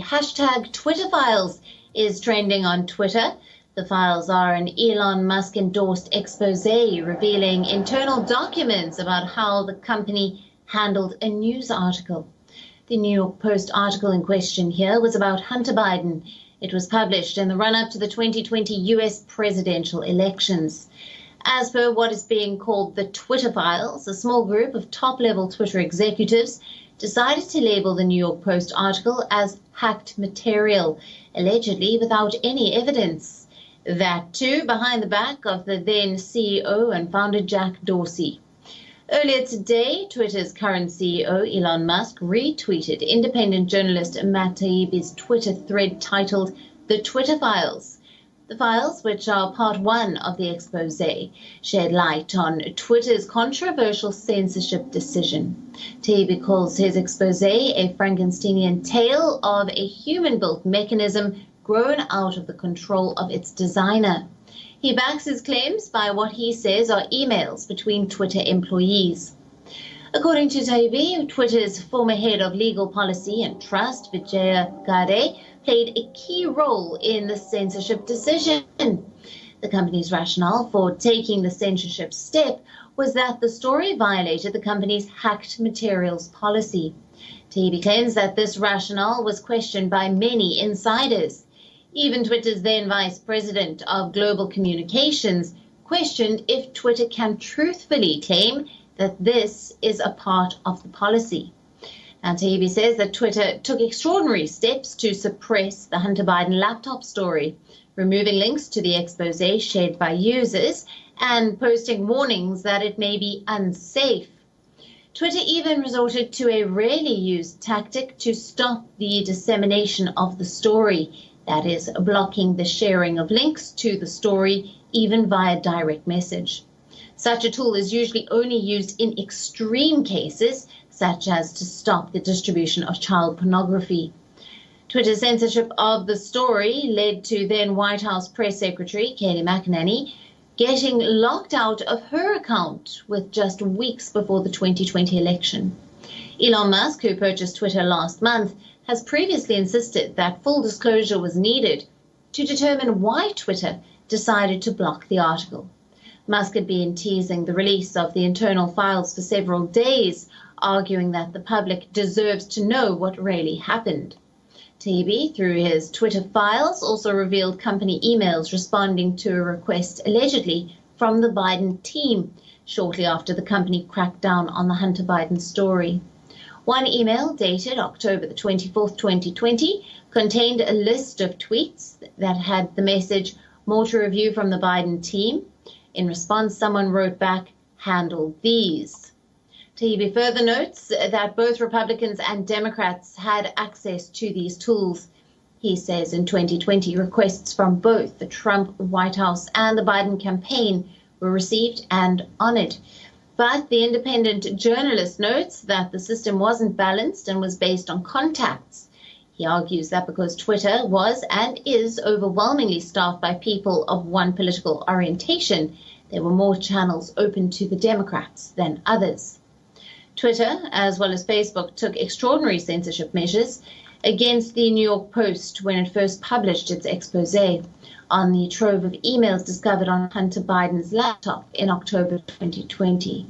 Hashtag Twitter files is trending on Twitter. The files are an Elon Musk endorsed expose revealing internal documents about how the company handled a news article. The New York Post article in question here was about Hunter Biden. It was published in the run-up to the 2020 U.S. presidential elections. As per what is being called the Twitter files, a small group of top-level Twitter executives decided to label the New York Post article as hacked material, allegedly without any evidence. That too behind the back of the then CEO and founder Jack Dorsey. Earlier today, Twitter's current CEO, Elon Musk, retweeted independent journalist Matt Taibbi's Twitter thread titled The Twitter Files. The files, which are part one of the expose, shed light on Twitter's controversial censorship decision. Taibbi calls his expose a Frankensteinian tale of a human-built mechanism grown out of the control of its designer. He backs his claims by what he says are emails between Twitter employees. According to Taibbi, Twitter's former head of legal policy and trust, Vijaya Gadde, played a key role in the censorship decision. The company's rationale for taking the censorship step was that the story violated the company's hacked materials policy. Taibbi claims that this rationale was questioned by many insiders. Even Twitter's then vice president of global communications questioned if Twitter can truthfully claim that this is a part of the policy. Now, Taibbi says that Twitter took extraordinary steps to suppress the Hunter Biden laptop story, removing links to the expose shared by users and posting warnings that it may be unsafe. Twitter even resorted to a rarely used tactic to stop the dissemination of the story, that is, blocking the sharing of links to the story, even via direct message. Such a tool is usually only used in extreme cases, such as to stop the distribution of child pornography. Twitter's censorship of the story led to then White House Press Secretary Kayleigh McEnany getting locked out of her account with just weeks before the 2020 election. Elon Musk, who purchased Twitter last month, has previously insisted that full disclosure was needed to determine why Twitter decided to block the article. Musk had been teasing the release of the internal files for several days, arguing that the public deserves to know what really happened. Taibbi, through his Twitter files, also revealed company emails responding to a request allegedly from the Biden team shortly after the company cracked down on the Hunter Biden story. One email, dated October the 24th, 2020, contained a list of tweets that had the message, "More to review from the Biden team." In response, someone wrote back, "Handle these." Taibbi further notes that both Republicans and Democrats had access to these tools. He says in 2020, requests from both the Trump White House and the Biden campaign were received and honored. But the independent journalist notes that the system wasn't balanced and was based on contacts. He argues that because Twitter was and is overwhelmingly staffed by people of one political orientation, there were more channels open to the Democrats than others. Twitter, as well as Facebook, took extraordinary censorship measures against the New York Post when it first published its expose on the trove of emails discovered on Hunter Biden's laptop in October 2020.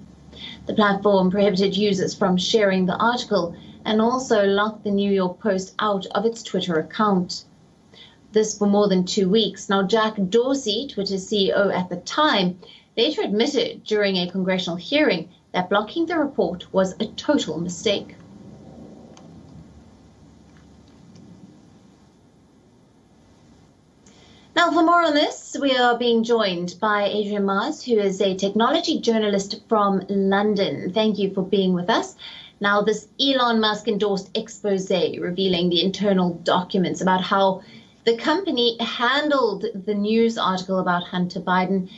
The platform prohibited users from sharing the article and also locked the New York Post out of its Twitter account. This for more than 2 weeks. Now, Jack Dorsey, Twitter's CEO at the time, later admitted during a congressional hearing that blocking the report was a total mistake. Now, for more on this, we are being joined by Adrian Mars, who is a technology journalist from London. Thank you for being with us. Now, this Elon Musk endorsed expose revealing the internal documents about how the company handled the news article about Hunter Biden.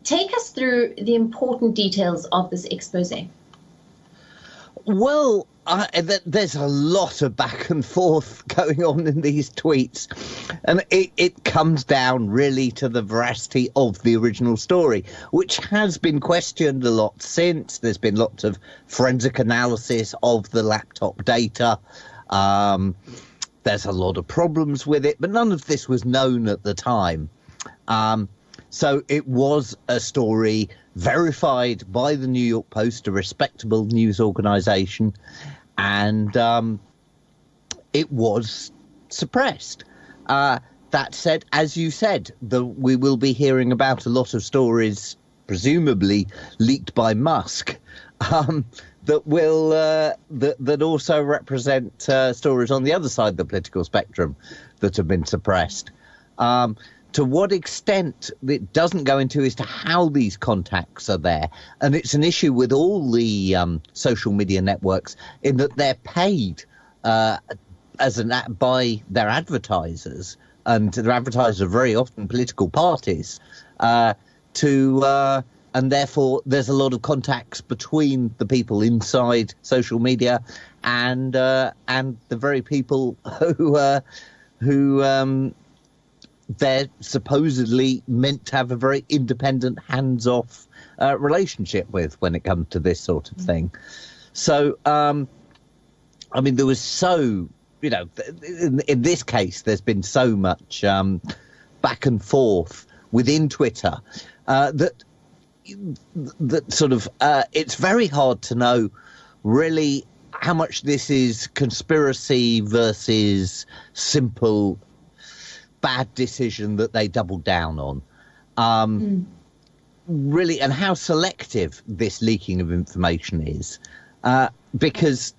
Take us through the important details of this expose. Well, there's a lot of back and forth going on in these tweets, and it comes down really to the veracity of the original story, which has been questioned a lot since. There's been lots of forensic analysis of the laptop data. There's a lot of problems with it, but none of this was known at the time. So it was a story verified by the New York Post, a respectable news organisation, and it was suppressed. That said, as you said, we will be hearing about a lot of stories, presumably leaked by Musk, that will that also represent stories on the other side of the political spectrum that have been suppressed. To what extent it doesn't go into as to how these contacts are there, and it's an issue with all the social media networks in that they're paid by their advertisers, and their advertisers are very often political parties, and therefore there's a lot of contacts between the people inside social media and the very people who they're supposedly meant to have a very independent, hands-off relationship with when it comes to this sort of thing. So, I mean, there was in this case, there's been so much back and forth within Twitter that sort of it's very hard to know really how much this is conspiracy versus simple bad decision that they doubled down on. Really, and how selective this leaking of information is, because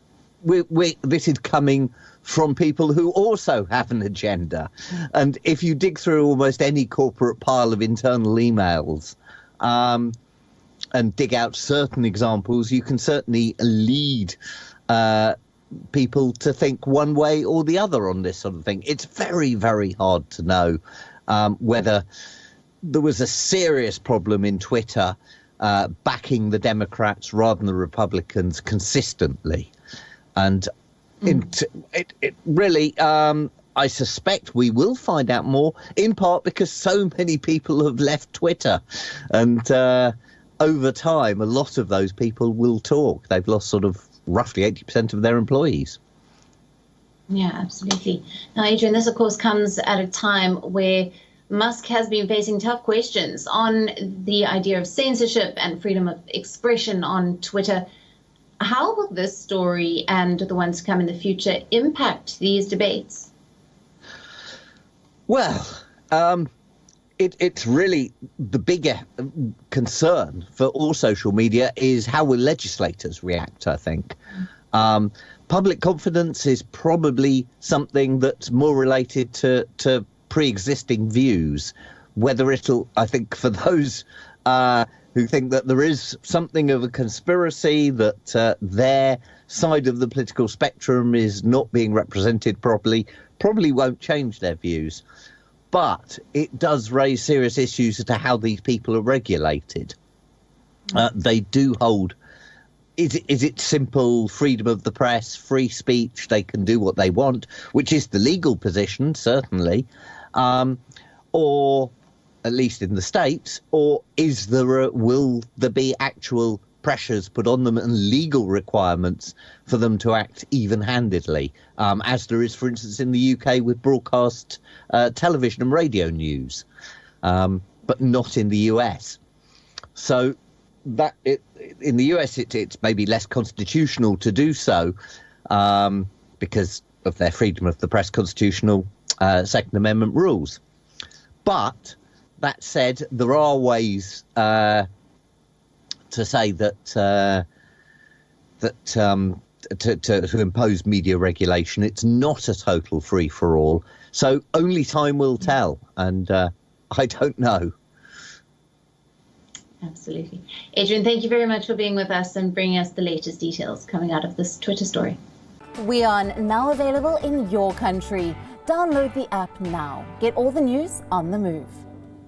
this is coming from people who also have an agenda. And if you dig through almost any corporate pile of internal emails and dig out certain examples, you can certainly lead people to think one way or the other on this sort of thing. It's very, very hard to know whether there was a serious problem in Twitter backing the Democrats rather than the Republicans consistently. And it really, I suspect we will find out more, in part because so many people have left Twitter. And over time, a lot of those people will talk. They've lost sort of roughly 80% of their employees. Yeah, absolutely. Now, Adrian, this, of course, comes at a time where Musk has been facing tough questions on the idea of censorship and freedom of expression on Twitter. How will this story and the ones to come in the future impact these debates? Well, it's really the bigger concern for all social media is how will legislators react, I think. Public confidence is probably something that's more related to pre-existing views. Whether I think for those who think that there is something of a conspiracy, that their side of the political spectrum is not being represented properly, probably won't change their views. But it does raise serious issues as to how these people are regulated. They do hold, is it simple freedom of the press, free speech, they can do what they want, which is the legal position, certainly, or at least in the States, or will there be actual pressures put on them and legal requirements for them to act even-handedly, as there is, for instance, in the UK with broadcast television and radio news, but not in the US. So that in the US, it's maybe less constitutional to do so because of their freedom of the press constitutional Second Amendment rules. But that said, there are ways to say that to impose media regulation. It's not a total free for all. So only time will tell, and I don't know. Absolutely. Adrian, thank you very much for being with us and bringing us the latest details coming out of this Twitter story. WION, now available in your country. Download the app now. Get all the news on the move.